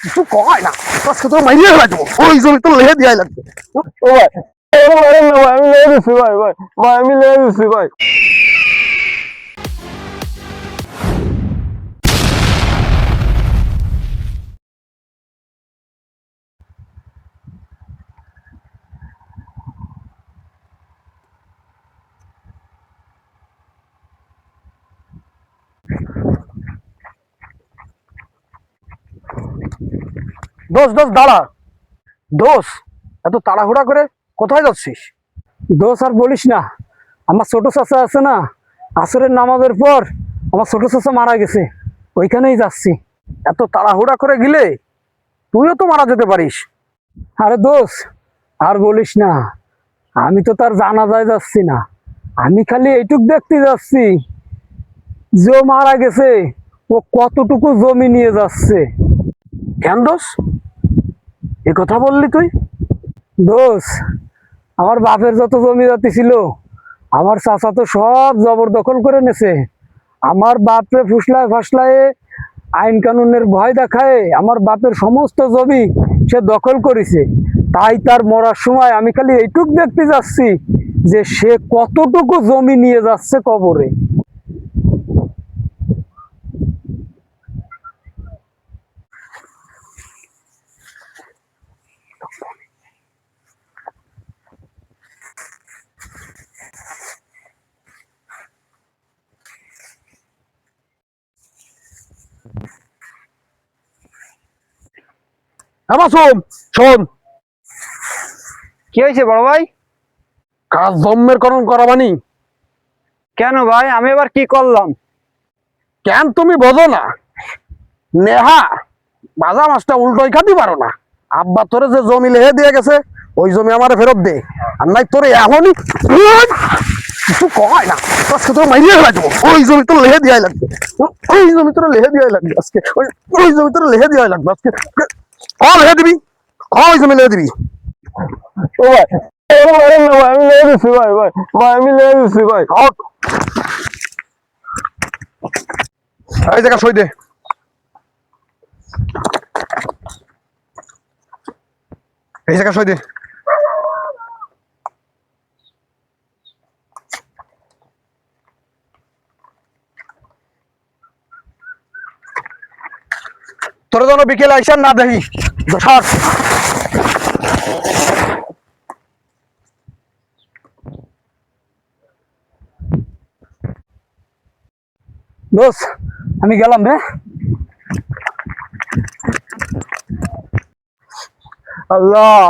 কিছু কয় না, আজকে তো মাইরিয়ে লাগবো, ওই জমি তো লেহে দিয়াই লাগবে। ও ভাই, ভাই আমি লেগে দিচ্ছি ভাই, ভাই আমি লেগে দিচ্ছি ভাই। দোষ দোষ দাঁড়া, দোষ এত তাড়াহুড়া করে কোথায় যাচ্ছিস? দোষ আর বলিস না, আমার ছোট চাচা আছে না, আসরের নামাজের পর আমার ছোট চাচা মারা গেছে, ওইখানেই যাচ্ছি। এত তাড়াহুড়া করে গেলে তুইও তো মারা যেতে পারিস। আরে দোষ আর বলিস না, আমি তো তার জানাজায় যাচ্ছি না, আমি খালি এইটুক দেখতে যাচ্ছি যে ও মারা গেছে, ও কতটুকু জমি নিয়ে যাচ্ছে। কেন দোষ এ কথা বললি তুই? দোষ আমার বাপের যত জমি জাতি ছিল আমার চাচা তো সব জবরদখল করে নেছে। আমার বাপরে ফুসলায় ফাসলায় আইন কানুনের ভয় দেখায় আমার বাপের সমস্ত জমি সে দখল করেছে। তাই তার মরার সময় আমি খালি এইটুক দেখতে যাচ্ছি যে সে কতটুকু জমি নিয়ে যাচ্ছে কবরে। হ্যাঁ মাসুম, শোন, কি হয়েছে বড় ভাই? কাজ জম্মের করণ করাবানি। কেন ভাই, আমি এবার কি করলাম? কেন তুমি বোঝো না? নেহা বাজা মাছটা উল্টোই খাতে পারো না। আব্বা তোরে যে জমি লেহে দিয়ে গেছে ওই জমি আমারে ফেরত দে, আর নাই তোরে এখনই কিছু কয় না, আজকে তোর মাইরিয়ে লাগবো, ওই জমি তোর লেহে দিয়াই লাগবে, ওই জমি তোর লেহে দিয়াই লাগবে আজকে, ওই জমি তোর লেহে দিয়াই লাগবে আজকে। লেহে দিবি, ওই জমি লেহে দিবি। ও ভাই, আমি লেগে দিচ্ছি ভাই, আমি লেগে দিচ্ছি ভাই। এই জায়গা সই দে। এই জায়গা সই দে। তোর যেন বিকেলে আইসার না দেখি। সর। দোষ আমি গেলাম রে। আল্লাহ,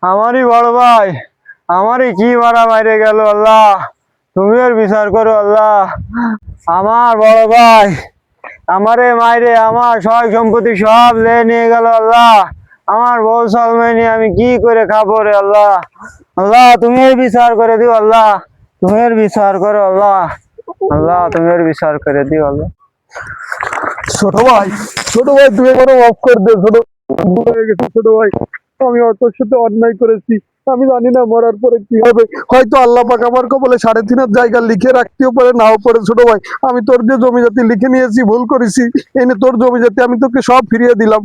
আমারই বড় ভাই আমারই কি মারা মাইরে গেল, আল্লাহ তুমি আর বিচার করো। আল্লাহ, আমার বড় ভাই আমারে মাইরে আমার সয় সম্পত্তি সব নিয়ে গেল। আল্লাহ, আমার বউ সালমে নিয়ে আমি কি করে খাবো রে। আল্লাহ, আল্লাহ তুমি এর বিচার করে দিও। আল্লাহ তুমি এর বিচার করো। আল্লাহ, আল্লাহ তুমি এর বিচার করে দিও। আল্লাহ, ছোট ভাই তুমি কোনো মাফ করে দে। ছোট ভাই, আমি তোর সাথে অন্যায় করেছি, আমি জানি না মরার পরে কি হবে। হয়তো আল্লাহ পাক আমার কবলে 3.5 জায়গা লিখে রাখতেও পারে, নাও পারে। ছোট ভাই, আমি তোর যে জমি জাতি লিখে নিয়েছি ভুল করেছি, এনে তোর জমি জাতি আমি তোকে সব ফিরিয়ে দিলাম।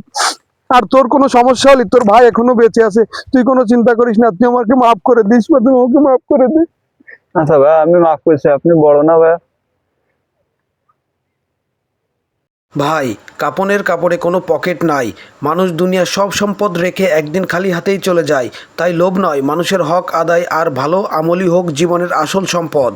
আর তোর কোনো সমস্যা হলে তোর ভাই এখনো বেঁচে আছে, তুই কোনো চিন্তা করিস না, তুই আমাকে মাফ করে দিস, তুই আমাকে মাফ করে দিস। আচ্ছা ভাই, আমি মাফ করছি, আপনি বড় না ভাই। ভাই, কাপনের কাপড়ে কোনো পকেট নাই। মানুষ দুনিয়ার সব সম্পদ রেখে একদিন খালি হাতেই চলে যায়। তাই লোভ নয়, মানুষের হক আদায় আর ভালো আমলই হোক জীবনের আসল সম্পদ।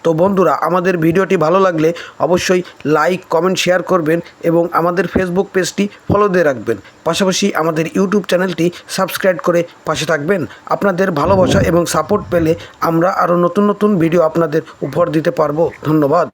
তো বন্ধুরা, আমাদের ভিডিওটি ভালো লাগলে অবশ্যই লাইক, কমেন্ট, শেয়ার করবেন এবং আমাদের ফেসবুক পেজটি ফলো দিয়ে রাখবেন। পাশাপাশি আমাদের ইউটিউব চ্যানেলটি সাবস্ক্রাইব করে পাশে থাকবেন। আপনাদের ভালোবাসা এবং সাপোর্ট পেলে আমরা আরও নতুন নতুন ভিডিও আপনাদের উপহার দিতে পারবো। ধন্যবাদ।